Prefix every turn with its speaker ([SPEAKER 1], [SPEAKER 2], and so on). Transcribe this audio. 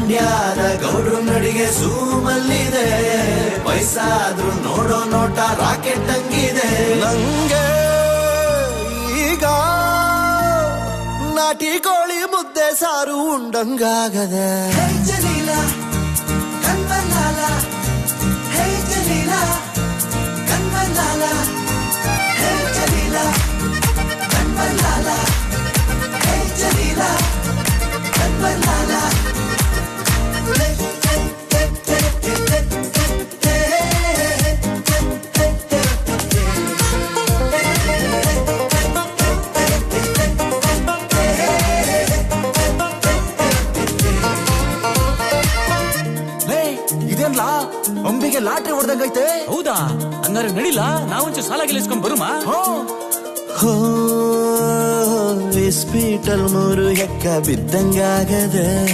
[SPEAKER 1] ಮಂಡ್ಯದ ಗೌಡ್ರು ನಡಿಗೆ ಸೂಮಲ್ಲಿದೆ, ವಯಸ್ಸಾದ್ರೂ ನೋಡೋ ನೋಟ ರಾಕೆಟ್ ಹಂಗಿದೆ. ನಂಗೆ ಈಗ ನಾಟಿ ಕೋಳಿ ಮುದ್ದೆ ಸಾರು ಉಂಡಂಗಾಗದೆ. ಹೇ ಜಲೀಲ ಕಣ್ಮಲ್ಲಾಲ, ಹೇ ಜಲೀಲ ಕಣ್ಮಲ್ಲಾಲ, ಹೇ ಜಲೀಲ ಕಣ್ಮಲ್ಲಾಲ, ಹೇ ಜಲೀಲ ಕಣ್ಮಲ್ಲಾಲ.
[SPEAKER 2] ಇದೇನ್ಲಾ ಅಂಬಿಗೆ ಲಾಟ್ರಿ ಹೊಡೆದಂಗೈತೆ.
[SPEAKER 3] ಹೌದಾ? ಹಂಗಾರೆ ನಡಿಲ್ಲ, ನಾವೊಂಚೂರು ಸಾಲ ಗೆಲ್ಲಿಸ್ಕೊಂಡ್ ಬರುಮಾ?
[SPEAKER 1] ಹೋ ಇಸ್ಪೀಟಲ್ 3 ಎಕ್ಕ ಬಿದ್ದಂಗಾಗದೆ.